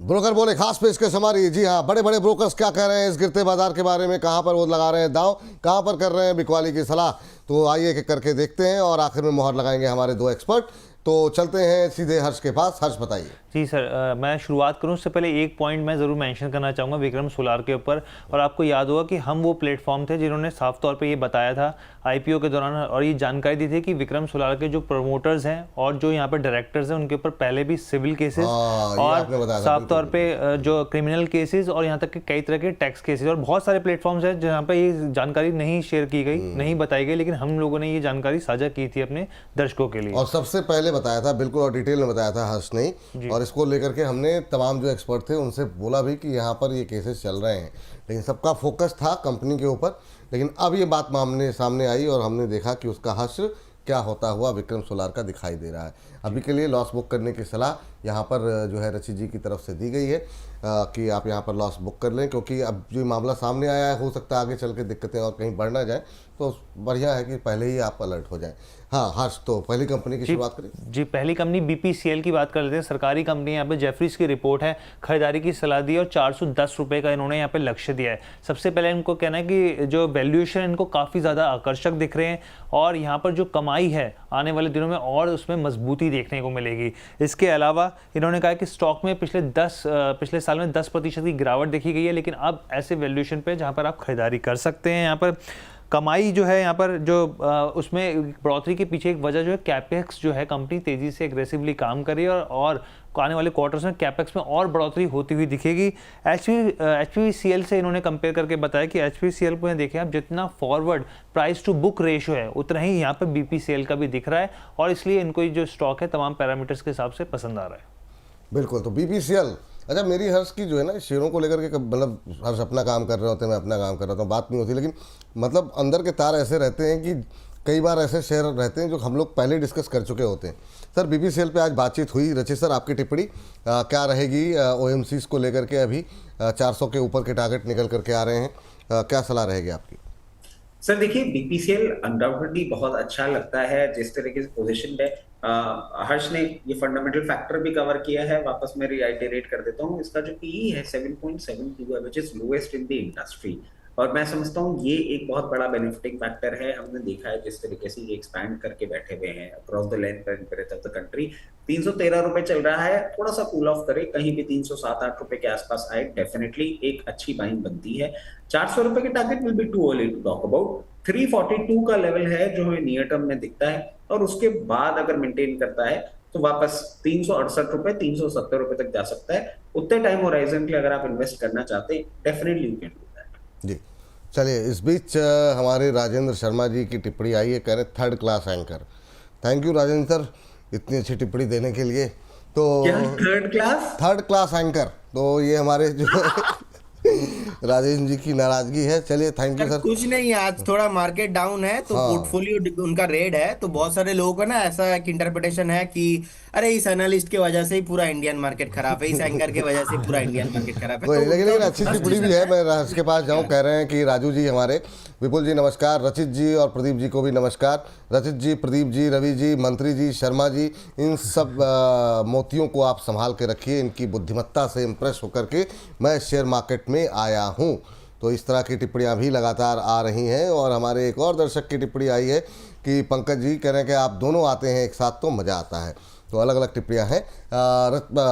Broker बोले खास पेशकश हमारी। जी हाँ, बड़े बड़े ब्रोकर्स क्या कह रहे हैं इस गिरते बाजार के बारे में, कहाँ पर वो लगा रहे हैं दांव, कहाँ पर कर रहे हैं बिकवाली की सलाह। तो आइए एक करके देखते हैं और आखिर में मोहर लगाएंगे हमारे दो एक्सपर्ट। तो चलते हैं सीधे हर्ष के पास। हर्ष बताइए। जी सर, मैं शुरुआत करूं उससे पहले एक पॉइंट मैं ज़रूर मेंशन करना चाहूँगा विक्रम सोलार के ऊपर। और आपको याद होगा कि हम वो प्लेटफॉर्म थे जिन्होंने साफ तौर पे ये बताया था आईपीओ के दौरान और ये जानकारी दी थी कि विक्रम सोलार के जो प्रमोटर्स हैं और जो यहाँ पर डायरेक्टर्स हैं उनके ऊपर पहले भी सिविल केसेस और साफ तौर पर जो क्रिमिनल केसेस और यहाँ तक कि कई तरह के टैक्स केसेस और बहुत सारे प्लेटफॉर्म्स हैं जहाँ पर ये जानकारी नहीं शेयर की गई, नहीं बताई गई, लेकिन हम लोगों ने ये जानकारी साझा की थी अपने दर्शकों के लिए। और सबसे पहले बताया था बिल्कुल, और डिटेल में बताया था हर्ष ने। और इसको लेकर के हमने तमाम जो एक्सपर्ट थे उनसे बोला भी कि यहाँ पर ये केसेस चल रहे हैं, लेकिन सबका फोकस था कंपनी के ऊपर। लेकिन अब ये बात सामने आई और हमने देखा कि उसका हश्र क्या होता हुआ विक्रम सोलार का दिखाई दे रहा है। अभी के लिए लॉस बुक करने की सलाह यहाँ पर जो है रचित जी की तरफ से दी गई है कि आप यहाँ पर लॉस बुक कर लें, क्योंकि अब जो मामला सामने आया है हो सकता है आगे चल के दिक्कतें और कहीं बढ़ ना जाए, तो बढ़िया है कि पहले ही आप अलर्ट हो जाएं। हाँ हर्ष, तो पहली कंपनी की शुरुआत करें। जी, पहली कंपनी बीपीसीएल की बात कर लेते हैं। सरकारी कंपनी यहाँ पे जेफरीज की रिपोर्ट है, खरीदारी की सलाह दी और 410 रुपये का इन्होंने यहाँ पे लक्ष्य दिया है। सबसे पहले इनको कहना है कि जो वैल्यूएशन इनको काफ़ी ज़्यादा आकर्षक दिख रहे हैं और यहाँ पर जो कमाई है आने वाले दिनों में और उसमें मजबूती देखने को मिलेगी। इसके अलावा इन्होंने कहा कि स्टॉक में पिछले साल में 10% की गिरावट देखी गई है, लेकिन अब ऐसे वैल्यूएशन पे जहाँ पर आप खरीदारी कर सकते हैं। यहाँ पर कमाई जो है यहाँ पर जो उसमें बढ़ोतरी के पीछे एक वजह जो है कैपेक्स जो है, कंपनी तेज़ी से एग्रेसिवली काम कर रही है और आने वाले क्वार्टर्स में कैपेक्स में और बढ़ोतरी होती हुई दिखेगी। एचपीसीएल से इन्होंने कंपेयर करके बताया कि एचपीसीएल को देखें आप, जितना forward price to book ratio है उतना ही यहाँ पर बीपीसीएल का भी दिख रहा है और इसलिए इनको जो स्टॉक है तमाम पैरामीटर्स के हिसाब से पसंद आ रहा है। बिल्कुल, तो बीपीसीएल। अच्छा, मेरी हर्ष की जो है ना शेयरों को लेकर के, मतलब हर्ष अपना काम कर रहे होते हैं, मैं अपना काम कर रहा हूँ, बात नहीं होती, लेकिन मतलब अंदर के तार ऐसे रहते हैं कि कई बार ऐसे शेयर रहते हैं जो हम लोग पहले डिस्कस कर चुके होते हैं। सर, बीपीसीएल पे आज बातचीत हुई। रचित सर, आपकी टिप्पणी क्या रहेगी ओएमसीज को लेकर के? अभी 400 के ऊपर के टारगेट निकल करके आ रहे हैं, क्या सलाह रहेगी आपकी? सर देखिए, बीपीसीएल अनडाउटेडली बहुत अच्छा लगता है जिस तरीके से पोजीशन है। हर्ष ने ये फंडामेंटल फैक्टर भी कवर किया है, वापस मैं रिआइटरेट कर देता हूँ। इसका जो पीई है 7.72 है, which is lowest in the industry, और मैं समझता हूँ ये एक बहुत बड़ा बेनिफिटिंग फैक्टर है। हमने देखा है जिस तरीके से ये एक्सपैंड करके बैठे हुए हैं across the length and breadth of the country. 313 रुपए चल रहा है, थोड़ा सा कूल ऑफ करे, कहीं भी 307-8 रुपए के आसपास आए, डेफिनेटली एक अच्छी बाइंग बनती है। 400 रुपए के target will be too early to talk about. 342 का लेवल है जो हमें नियर टर्म में दिखता है, और उसके बाद अगर मेंटेन करता है तो वापस 368 रुपए 370 रुपए तक जा सकता है। उतने टाइम होराइजन के लिए अगर आप इन्वेस्ट करना चाहते हैं, definitely you can do that. जी, चलिए, इस बीच हमारे राजेंद्र शर्मा जी की टिप्पणी आई है, कह रहे third class anchor. Thank you Rajendra sir इतनी अच्छी टिप्पणी देने के लिए। तो थर्ड क्लास एंकर, तो ये हमारे जो राजेंद्र जी की नाराजगी है। चलिए, थैंक यू सर। कुछ नहीं, आज थोड़ा मार्केट डाउन है तो पोर्टफोलियो उनका रेड है, तो बहुत सारे लोगों का ना ऐसा एक इंटरप्रिटेशन है कि अरे इस एनालिस्ट की वजह से ही पूरा इंडियन मार्केट खराब है, इस एंकर की वजह से पूरा इंडियन मार्केट खराब है। तो लेकिन अच्छी टिप्पणी भी है। मैं हर्ष के पास जाऊं, कह रहे हैं कि राजू जी हमारे, विपुल जी नमस्कार, रचित जी और प्रदीप जी को भी नमस्कार। रचित जी, प्रदीप जी, रवि जी, मंत्री जी, शर्मा जी, इन सब मोतियों को आप संभाल के रखिए। इनकी बुद्धिमत्ता से इम्प्रेस होकर के मैं शेयर मार्केट में आया हूँ। तो इस तरह की टिप्पणियाँ भी लगातार आ रही हैं। और हमारे एक और दर्शक की टिप्पणी आई है कि पंकज जी कह रहे हैं कि आप दोनों आते हैं एक साथ तो मज़ा आता है। तो अलग अलग टिप्पणियाँ हैं।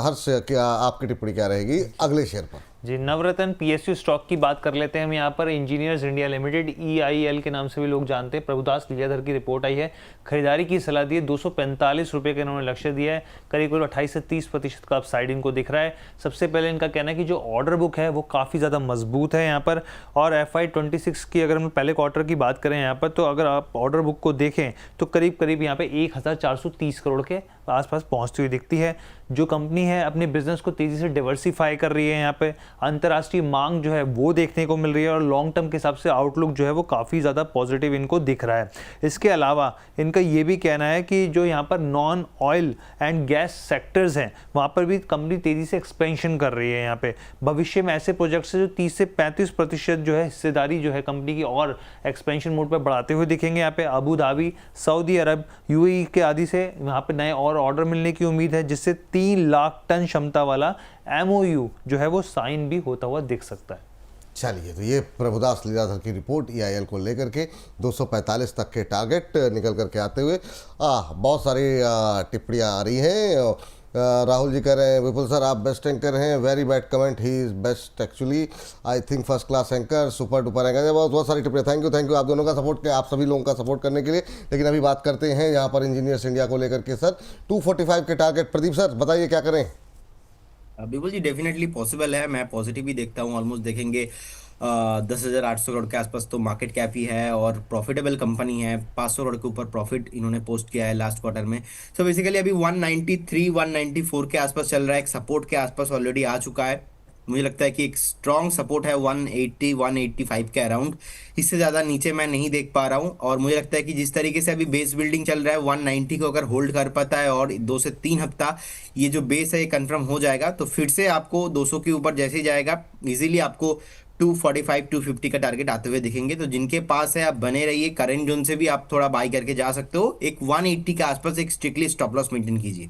हर्ष, क्या आपकी टिप्पणी क्या रहेगी अगले शेयर पर? जी, नवरत्न पीएसयू स्टॉक की बात कर लेते हैं हम यहाँ पर। इंजीनियर्स इंडिया लिमिटेड, EIL के नाम से भी लोग जानते हैं, प्रभुदास लीलाधर की रिपोर्ट आई है। खरीदारी की सलाह दी है, 245 रुपये का इन्होंने लक्ष्य दिया है। करीब 28 से 30% का अपसाइड इनको दिख रहा है। सबसे पहले इनका कहना है कि जो ऑर्डर बुक है वो काफ़ी ज़्यादा मजबूत है यहाँ पर। और FY26 की अगर हम पहले क्वार्टर की बात करें यहाँ पर, तो अगर आप ऑर्डर बुक को देखें तो करीब करीब यहाँ पे 1430 करोड़ के आसपास पहुँचती हुई दिखती है। जो कंपनी है अपने बिजनेस को तेज़ी से डिवर्सिफाई कर रही है यहाँ पे, अंतर्राष्ट्रीय मांग जो है वो देखने को मिल रही है और लॉन्ग टर्म के हिसाब से आउटलुक जो है वो काफ़ी ज़्यादा पॉजिटिव इनको दिख रहा है। इसके अलावा इनका ये भी कहना है कि जो यहाँ पर non oil and gas sectors हैं वहाँ पर भी कंपनी तेज़ी से एक्सपेंशन कर रही है। यहाँ पे भविष्य में ऐसे प्रोजेक्ट्स हैं जो 30 से 35% जो है हिस्सेदारी जो है कंपनी की और एक्सपेंशन मोड पर बढ़ाते हुए दिखेंगे। यहाँ पे अबू धाबी, सऊदी अरब, यूएई के आदि से यहाँ पे नए और ऑर्डर मिलने की उम्मीद है, जिससे 3 लाख टन क्षमता वाला MOU जो है वो साइन भी होता हुआ दिख सकता है। चलिए, तो ये प्रभुदास लीलाधर की रिपोर्ट EIL को लेकर के 245 तक के टारगेट निकल करके आते हुए बहुत सारी टिप्पणियाँ आ रही हैं। राहुल जी कह रहे हैं विपुल सर आप बेस्ट एंकर हैं, very bad comment, he is best actually, I think first class anchor, super duper anchor. बहुत सारी टिप्पणियाँ, थैंक यू आप दोनों का सपोर्ट, आप सभी लोगों का सपोर्ट करने के लिए। लेकिन अभी बात करते हैं यहाँ पर इंजीनियर्स इंडिया को लेकर के। सर 245 के टारगेट, प्रदीप सर बताइए क्या करें? बिल्कुल जी, डेफिनेटली पॉसिबल है। मैं पॉजिटिव ही देखता हूँ। ऑलमोस्ट देखेंगे 10,800 करोड़ के आसपास तो मार्केट कैप ही है और प्रॉफिटेबल कंपनी है। 500 करोड़ के ऊपर प्रॉफिट इन्होंने पोस्ट किया है लास्ट क्वार्टर में। सो बेसिकली अभी 193 194 के आसपास चल रहा है, एक सपोर्ट के आसपास ऑलरेडी आ चुका है। मुझे लगता है कि एक स्ट्रॉन्ग सपोर्ट है 180 185 के अराउंड, इससे ज़्यादा नीचे मैं नहीं देख पा रहा हूँ। और मुझे लगता है कि जिस तरीके से अभी बेस बिल्डिंग चल रहा है 190 को अगर होल्ड कर पाता है और 2 से 3 हफ्ता ये जो बेस है ये कंफर्म हो जाएगा तो फिर से आपको 200 के ऊपर जैसे ही जाएगा इजीली आपको 245 250 का टारगेट आते हुए दिखेंगे। तो जिनके पास है आप बने रहिए, करंट जोन से भी आप थोड़ा बाई करके जा सकते हो। एक 180 के आसपास एक स्ट्रिक्टली स्टॉप लॉस मेंटेन कीजिए।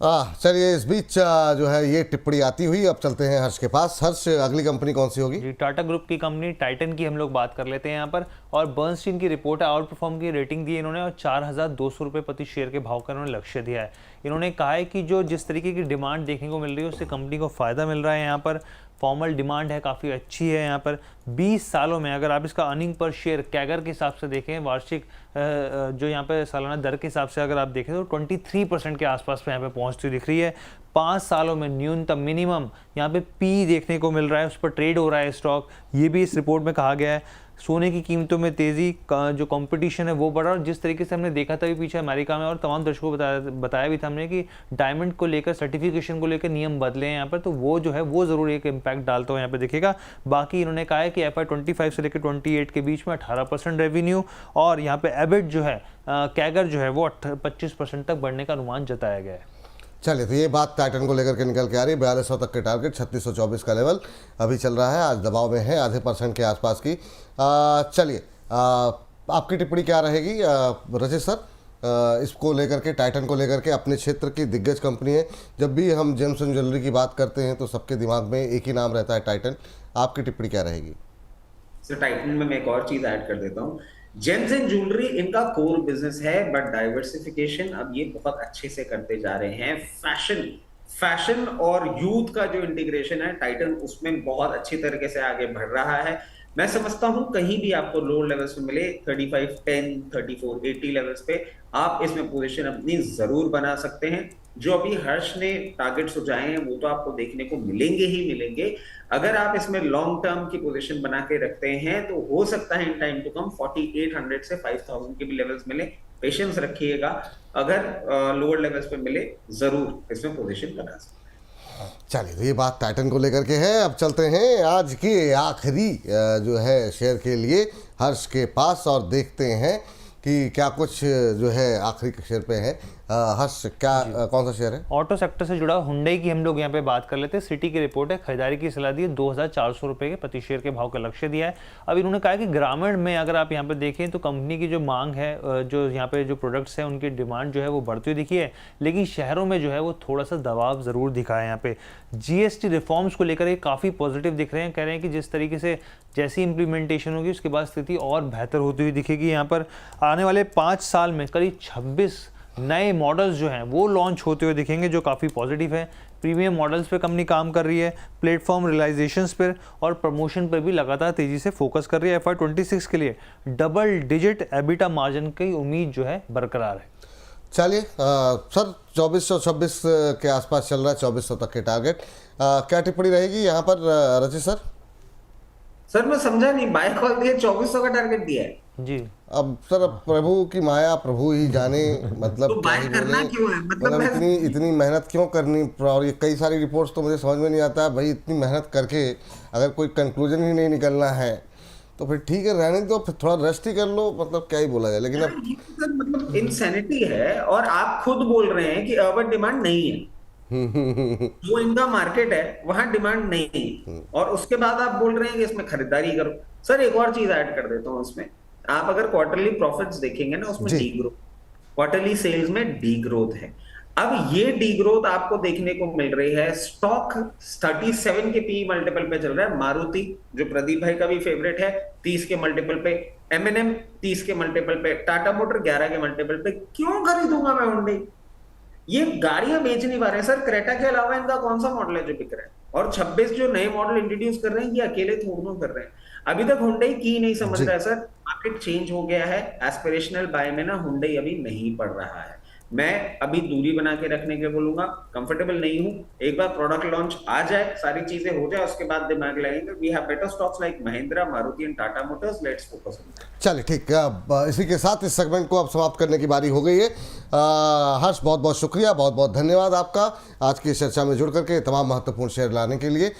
चलिए, इस बीच जो है ये टिप्पणी आती हुई, अब चलते हैं हर्ष के पास। हर्ष, अगली कंपनी कौन सी होगी? जी, टाटा ग्रुप की कंपनी टाइटन की हम लोग बात कर लेते हैं यहाँ पर। और बर्नस्टीन की रिपोर्ट है, आउट परफॉर्म की रेटिंग दी इन्होंने और 4,200 रुपये प्रति शेयर के भाव का इन्होंने लक्ष्य दिया है। इन्होंने कहा है कि जो जिस तरीके की डिमांड देखने को मिल रही है उससे कंपनी को फ़ायदा मिल रहा है। यहाँ पर फॉर्मल डिमांड है, काफ़ी अच्छी है। यहाँ पर 20 सालों में अगर आप इसका अर्निंग पर शेयर कैगर के हिसाब से देखें, वार्षिक जो यहाँ पे सालाना दर के हिसाब से अगर आप देखें तो 23% के आसपास पे यहाँ पे पहुँचती दिख रही है। 5 सालों में न्यूनतम मिनिमम यहाँ पे पी देखने को मिल रहा है, उस पर ट्रेड हो रहा है स्टॉक, ये भी इस रिपोर्ट में कहा गया है। सोने की कीमतों में तेज़ी का जो कंपटीशन है वो बढ़ा और जिस तरीके से हमने देखा था भी पीछे अमेरिका में और तमाम दर्शकों को बताया भी था हमने कि डायमंड को लेकर, सर्टिफिकेशन को लेकर नियम बदले हैं यहाँ पर, तो वो जो है वो ज़रूर एक इम्पैक्ट डालता हुआ यहाँ पे दिखेगा। बाकी इन्होंने कहा है कि FY 25 से लेकर 28 के बीच में 18% रेवेन्यू और यहाँ पे एबिट जो है कैगर जो है वो 25% तक बढ़ने का अनुमान जताया गया है। चलिए, तो ये बात टाइटन को लेकर के निकल के आ रही है। 4200 तक के टारगेट, 3624 का लेवल अभी चल रहा है, आज दबाव में है आधे % के आसपास की। चलिए, आपकी टिप्पणी क्या रहेगी रचित सर इसको लेकर के, टाइटन को लेकर के? अपने क्षेत्र की दिग्गज कंपनी है, जब भी हम जेम्स एंड ज्वेलरी की बात करते हैं तो सबके दिमाग में एक ही नाम रहता है, टाइटन। आपकी टिप्पणी क्या रहेगी? सर टाइटन में मैं एक और चीज ऐड कर देता हूँ। जेम्स एंड ज्वेलरी इनका कोर बिजनेस है, बट डाइवर्सिफिकेशन अब ये बहुत अच्छे से करते जा रहे हैं। फैशन और यूथ का जो इंटीग्रेशन है टाइटन उसमें बहुत अच्छी तरीके से आगे बढ़ रहा है। मैं समझता हूं कहीं भी आपको लोअर लेवल्स में मिले 35, 10, 34, 80 लेवल्स पे आप इसमें पोजीशन अपनी जरूर बना सकते हैं। जो अभी हर्ष ने टारगेट सुझाए हैं वो तो आपको देखने को मिलेंगे ही मिलेंगे। अगर आप इसमें लॉन्ग टर्म की पोजीशन बना के रखते हैं तो हो सकता है इन टाइम टू कम 4800 से 5000 के भी लेवल्स मिले। पेशेंस रखिएगा, अगर लोअर लेवल्स पे मिले जरूर इसमें पोजीशन बना सकते हैं। चलिए, तो ये बात टाइटन को लेकर के है। अब चलते हैं आज के आखिरी जो है शेयर के लिए हर्ष के पास और देखते हैं कि क्या कुछ जो है आखिरी शेयर पे है। हर्ष, क्या कौन सा शेयर है? ऑटो सेक्टर से जुड़ा हुंडई की हम लोग यहाँ पे बात कर लेते हैं। सिटी की रिपोर्ट है, खरीदारी की सलाह दी है, 2,400 रुपये के प्रति शेयर के भाव का लक्ष्य दिया है। अब इन्होंने कहा कि ग्रामीण में अगर आप यहाँ पे देखें तो कंपनी की जो मांग है, जो यहाँ पे जो प्रोडक्ट्स हैं उनकी डिमांड जो है वो बढ़ती हुई दिखी है, लेकिन शहरों में जो है वो थोड़ा सा दबाव ज़रूर दिखा है। यहाँ पे GST रिफॉर्म्स को लेकर ये काफ़ी पॉजिटिव दिख रहे हैं, कह रहे हैं कि जिस तरीके से जैसी इंप्लीमेंटेशन होगी उसके बाद स्थिति और बेहतर होती हुई दिखेगी। यहाँ पर आने वाले 5 साल में करीब 26 नए मॉडल्स जो हैं वो लॉन्च होते हुए दिखेंगे, जो काफ़ी पॉजिटिव है। प्रीमियम मॉडल्स पे कंपनी काम कर रही है, प्लेटफॉर्म रियलाइजेशंस पर और प्रमोशन पर भी लगातार तेज़ी से फोकस कर रही है। FY 26 के लिए डबल डिजिट एबिटा मार्जिन की उम्मीद जो है बरकरार है। चलिए सर, 2426 के आसपास चल रहा है, 2400 तक के टारगेट। क्या टिप्पणी रहेगी यहाँ पर रचित सर? सर मैं समझा नहीं, बाय कॉल दिए 2400 का टारगेट दिया है? जी। अब सर, अब प्रभु की माया प्रभु ही जाने, मतलब तो क्या बाय ही करना बोले, क्यों है? मतलब मैं इतनी मेहनत क्यों करनी। और ये कई सारी रिपोर्ट्स तो मुझे समझ में नहीं आता है भाई, इतनी मेहनत करके अगर कोई कंक्लूजन ही नहीं निकलना है तो फिर ठीक है, रहने दो, फिर थोड़ा रेस्ट ही कर लो, मतलब क्या ही बोला जाए। लेकिन अब ये तो सर मतलब इंसैनिटी है। और आप खुद बोल रहे हैं कि अर्बन डिमांड नहीं है, जो इनका मार्केट है वहां डिमांड नहीं है, और उसके बाद आप बोल रहे हैं कि इसमें खरीदारी करो। सर एक और चीज ऐड कर देता हूं इसमें, आप अगर क्वार्टरली प्रॉफिट्स देखेंगे ना, उसमें जी डी ग्रोथ, क्वार्टरली सेल्स में डी ग्रोथ है। अब ये डी ग्रोथ आपको देखने को मिल रही है। स्टॉक 37 के पी मल्टीपल पे चल रहा है। मारुति, जो प्रदीप भाई का भी फेवरेट है, 30 के मल्टीपल पे। एमएनएम 30 के मल्टीपल पे। टाटा मोटर 11 के मल्टीपल पे। क्यों खरीदूंगा मैं हुंडई? ये गाड़ियां बेच नहीं पा रहे हैं सर। क्रेटा के अलावा इनका कौन सा मॉडल है जो बिक रहा है? और 26 जो नए मॉडल इंट्रोड्यूस कर रहे हैं, ये अकेले थोड़ा कर रहे हैं। अभी तक हुंडई की नहीं समझ जी। रहा है सर। मार्केट चेंज हो गया है। एस्पिरेशनल बाय में ना हुंडई अभी नहीं पड़ रहा है। मैं अभी दूरी बना के रखने के बोलूंगा, कंफर्टेबल नहीं हूं। एक बार प्रोडक्ट लॉन्च आ जाए, सारी चीजें हो जाए, उसके बाद दिमाग लगाएंगे। We have better stocks like Mahindra, Maruti and Tata motors. Let's focus on that. चलिए ठीक है, अब इसी के साथ इस सेगमेंट को अब समाप्त करने की बारी हो गई है। हर्ष, बहुत बहुत शुक्रिया, बहुत बहुत धन्यवाद आपका आज की इस चर्चा में जुड़ करके तमाम महत्वपूर्ण शेयर लाने के लिए।